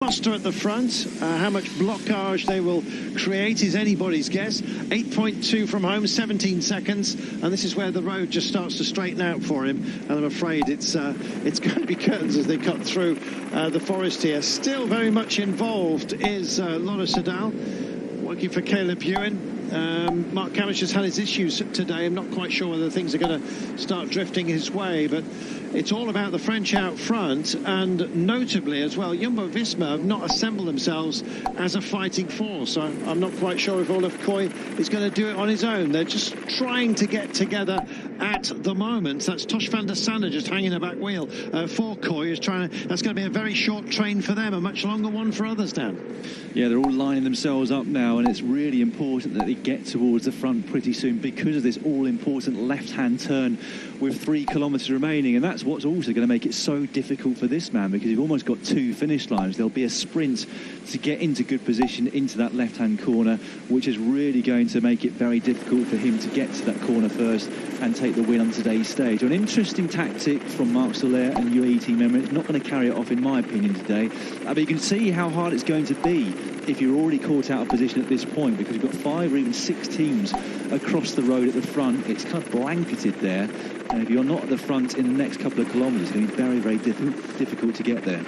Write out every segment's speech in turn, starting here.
muster at the front. How much blockage they will create is anybody's guess. 8.2 from home, 17 seconds, and this is where the road just starts to straighten out for him. And I'm afraid it's going to be curtains as they cut through the forest here. Still very much involved is Laura Sedal, working for Caleb Ewan. Mark Cavendish has had his issues today. I'm not quite sure whether things are going to start drifting his way, but it's all about the French out front, and notably as well, Jumbo-Visma have not assembled themselves as a fighting force. I'm not quite sure if Olaf Koy is going to do it on his own. They're just trying to get together at the moment. That's Tosh van der Sande just hanging the back wheel for Koy. That's going to be a very short train for them, a much longer one for others, Dan. Yeah, they're all lining themselves up now, and it's really important that they get towards the front pretty soon because of this all-important left-hand turn with 3 kilometres remaining, and that's what's also going to make it so difficult for this man, because you've almost got 2 finish lines. There'll be a sprint to get into good position into that left-hand corner, which is really going to make it very difficult for him to get to that corner first and take the win on today's stage. An interesting tactic from Marc Soler and UAE team member. It's not going to carry it off, in my opinion, today. But you can see how hard it's going to be if you're already caught out of position at this point, because you've got 5 or even 6 teams across the road at the front. It's kind of blanketed there, and if you're not at the front in the next couple of kilometres, it's going to be very, very difficult to get there.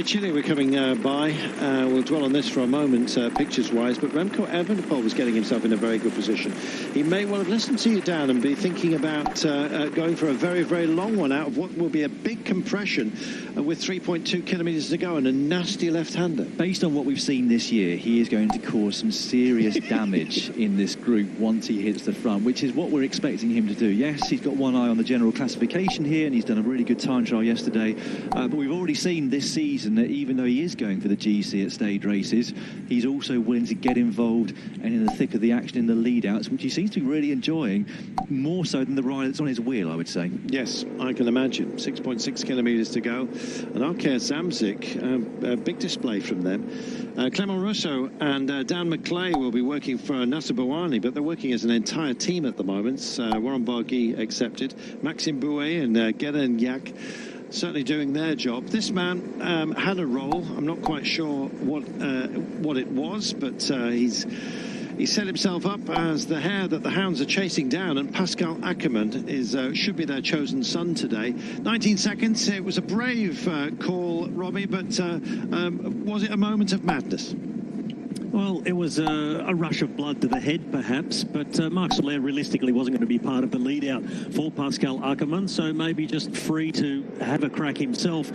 Chile we're coming by. We'll dwell on this for a moment, pictures-wise, but Remco Evenepoel was getting himself in a very good position. He may well have listened to you, Dan, and be thinking about going for a very, very long one out of what will be a big compression with 3.2 kilometres to go and a nasty left-hander. Based on what we've seen this year, he is going to cause some serious damage in this group once he hits the front, which is what we're expecting him to do. Yes, he's got one eye on the general classification here, and he's done a really good time trial yesterday, but we've already seen this season that even though he is going for the GC at stage races, he's also willing to get involved and in the thick of the action in the lead-outs, which he seems to be really enjoying, more so than the ride that's on his wheel, I would say. Yes, I can imagine. 6.6 kilometres to go. And Arkea Samsic, a big display from them. Clément Rousseau and Dan McClay will be working for Nasser Bouhanni, but they're working as an entire team at the moment. Warren Barguil accepted. Maxime Bouet and Geraint Yak certainly doing their job. This man had a role. I'm not quite sure what it was, but he set himself up as the hare that the hounds are chasing down, and Pascal Ackermann should be their chosen son today. 19 seconds. It was a brave call, Robbie, but was it a moment of madness? Well, it was a rush of blood to the head, perhaps, but Marc Soler realistically wasn't going to be part of the lead-out for Pascal Ackermann, so maybe just free to have a crack himself.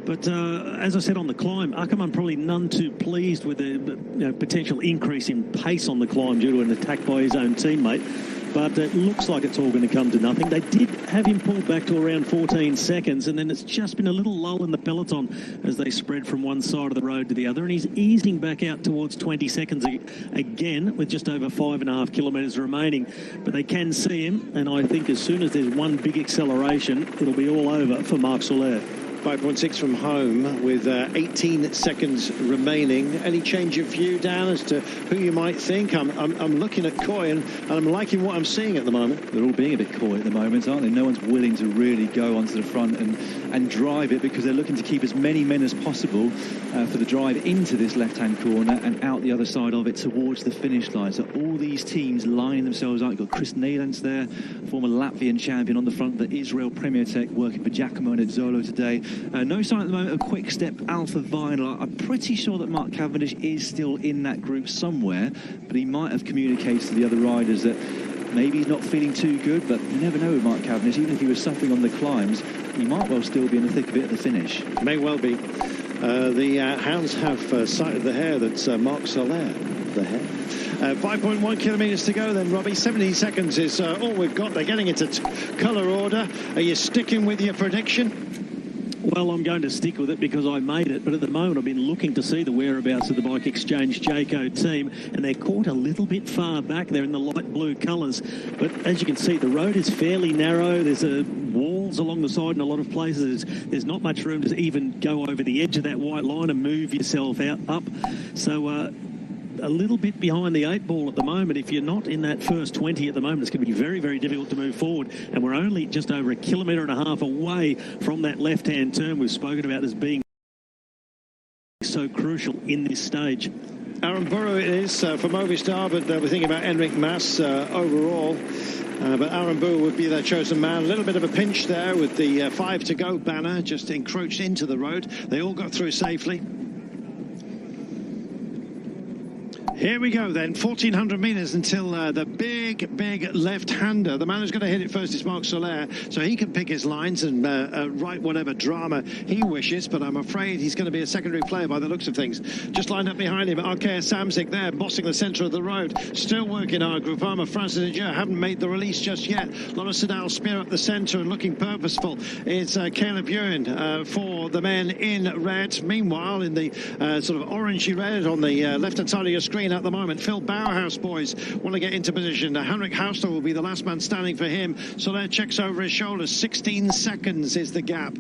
But as I said on the climb, Ackermann probably none too pleased with the potential increase in pace on the climb due to an attack by his own teammate. But it looks like it's all going to come to nothing. They did have him pulled back to around 14 seconds, and then it's just been a little lull in the peloton as they spread from one side of the road to the other, and he's easing back out towards 20 seconds again with just over 5.5 kilometres remaining. But they can see him, and I think as soon as there's one big acceleration, it'll be all over for Marc Soler. 5.6 from home with 18 seconds remaining. Any change of view, Dan, as to who you might think? I'm looking at Koy and I'm liking what I'm seeing at the moment. They're all being a bit coy at the moment, aren't they? No one's willing to really go onto the front and drive it, because they're looking to keep as many men as possible for the drive into this left-hand corner and out the other side of it towards the finish line. So all these teams lining themselves out. You've got Chris Neylands there, former Latvian champion on the front of the Israel Premier Tech, working for Giacomo Nizzolo today. No sign at the moment of Quick Step Alpha Vinyl. I'm pretty sure that Mark Cavendish is still in that group somewhere, but he might have communicated to the other riders that maybe he's not feeling too good, but you never know with Mark Cavendish. Even if he was suffering on the climbs, he might well still be in the thick of it at the finish. May well be. The hounds have sighted the hare that's Marc Soler. The hare. 5.1 kilometres to go then, Robbie. 17 seconds is all we've got. They're getting into colour order. Are you sticking with your prediction? Well, I'm going to stick with it because I made it, but at the moment I've been looking to see the whereabouts of the Bike Exchange Jayco team, and they're caught a little bit far back. They're in the light blue colours, but as you can see, the road is fairly narrow. There's walls along the side in a lot of places. There's not much room to even go over the edge of that white line and move yourself up. So a little bit behind the 8 ball at the moment. If you're not in that first 20 at the moment, it's going to be very, very difficult to move forward. And we're only just over 1.5 kilometres away from that left-hand turn we've spoken about as being so crucial in this stage. Aaron Burrow it is for Movistar, but we're thinking about Enric Mas overall. But Aaron Burrow would be their chosen man. A little bit of a pinch there with the 5 to go banner just encroached into the road. They all got through safely. Here we go then, 1,400 metres until the big left-hander. The man who's going to hit it first is Marc Soler, so he can pick his lines and write whatever drama he wishes, but I'm afraid he's going to be a secondary player by the looks of things. Just lined up behind him, Arkea Samsic there, bossing the centre of the road. Still working our Groupama. Francis Adjur haven't made the release just yet. Lola Sedal spear up the centre and looking purposeful. It's Caleb Ewan for the men in red. Meanwhile, in the sort of orangey red on the left-hand side of your screen, at the moment, Phil Bauhaus boys want to get into position. Henrik Hausler will be the last man standing for him. Soler checks over his shoulders. 16 seconds is the gap.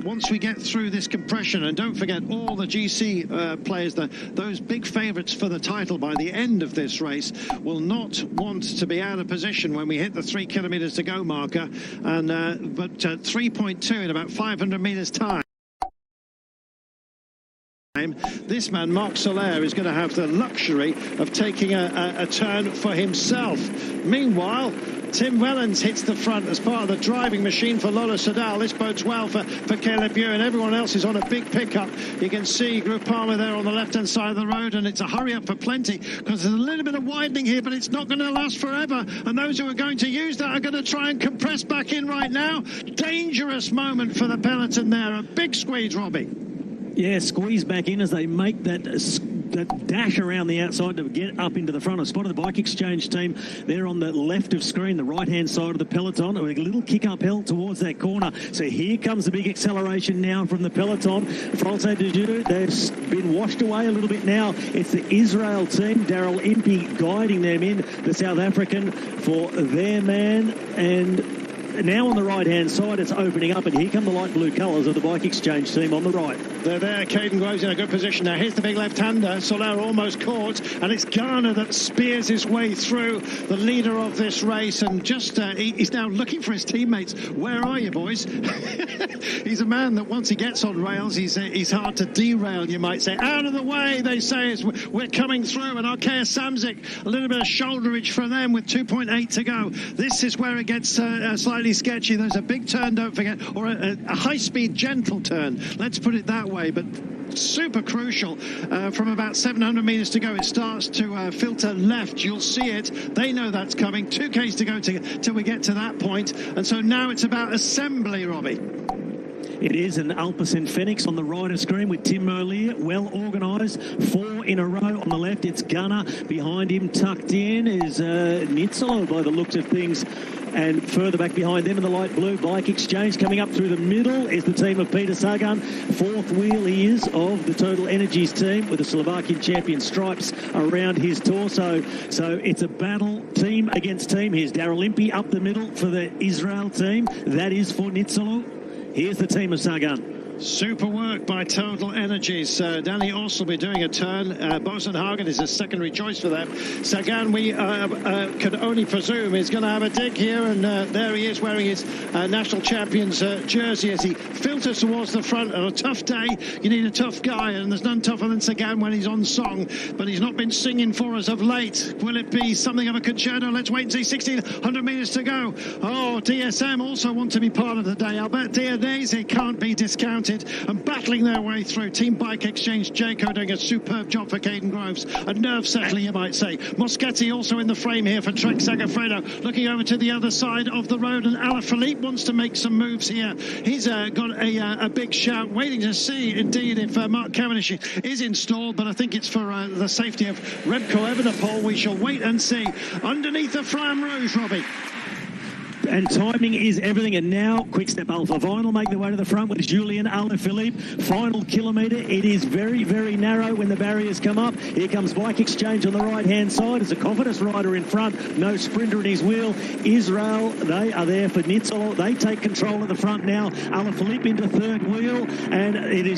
Once we get through this compression, and don't forget all the GC players, those big favourites for the title by the end of this race, will not want to be out of position when we hit the 3 kilometres to go marker. And but 3.2 in about 500 metres time. This man, Marc Soler, is going to have the luxury of taking a turn for himself. Meanwhile, Tim Wellens hits the front as part of the driving machine for Lola Sedal. This bodes well for Caleb Ewan. Everyone else is on a big pickup. You can see Groupama there on the left-hand side of the road, and it's a hurry-up for plenty because there's a little bit of widening here, but it's not going to last forever. And those who are going to use that are going to try and compress back in right now. Dangerous moment for the peloton there. A big squeeze, Robbie. Yeah, squeeze back in as they make that dash around the outside to get up into the front. I spotted the Bike Exchange team there on the left of screen, the right-hand side of the peloton. A little kick uphill towards that corner. So here comes the big acceleration now from the peloton. François Dejeu, they've been washed away a little bit now. It's the Israel team, Daryl Impey guiding them in, the South African, for their man. And now on the right-hand side, it's opening up, and here come the light blue colours of the Bike Exchange team on the right. They're there. Caden Groves in a good position now. Here's the big left-hander. Soler almost caught, and it's Garner that spears his way through, the leader of this race, and just he's now looking for his teammates. Where are you, boys? He's a man that once he gets on rails, he's hard to derail, you might say. Out of the way, they say, as we're coming through, and Arkea Samsic, a little bit of shoulderage for them with 2.8 to go. This is where it gets slightly sketchy. There's a big turn, don't forget, or a high-speed gentle turn, let's put it that way, but super crucial. From about 700 metres to go, it starts to filter left. You'll see it. They know that's coming. 2Ks to go till we get to that point, and so now it's about assembly, Robbie. It is an Alpecin Phoenix on the right of screen with Tim Merlier, well organised, 4 in a row. On the left, it's Gunner. Behind him, tucked in, is Nizzolo by the looks of things. And further back behind them in the light blue, Bike Exchange. Coming up through the middle is the team of Peter Sagan. Fourth wheel he is of the Total Energies team with the Slovakian champion stripes around his torso. So it's a battle, team against team. Here's Daryl Impey up the middle for the Israel team. That is for Nizzolo. Here's the team of Sagan. Super work by Total Energies. Danny Oss will be doing a turn. Bosenhagen is a secondary choice for them. Sagan, we could only presume, is going to have a dig here, and there he is wearing his national champions jersey as he filters towards the front. On a tough day, you need a tough guy, and there's none tougher than Sagan when he's on song, but he's not been singing for us of late. Will it be something of a concerto? Let's wait and see. 1,600 metres to go. Oh, DSM also want to be part of the day. Albert Diadese can't be discounted. And battling their way through. Team Bike Exchange, Jayco doing a superb job for Caden Groves. A nerve settler, you might say. Moschetti also in the frame here for Trek Segafredo. Looking over to the other side of the road, and Alaphilippe wants to make some moves here. He's got a big shout, waiting to see indeed if Mark Cavendish is installed, but I think it's for the safety of Remco Evenepoel. We shall wait and see. Underneath the Flamme Rouge, Robbie. And timing is everything. And now, Quick Step Alpha Vinyl make their way to the front with Julian Alaphilippe. Final kilometre. It is very, very narrow when the barriers come up. Here comes Bike Exchange on the right-hand side. As a confidence rider in front. No sprinter in his wheel. Israel, they are there for Nizzolo. They take control at the front now. Alaphilippe into third wheel. And it is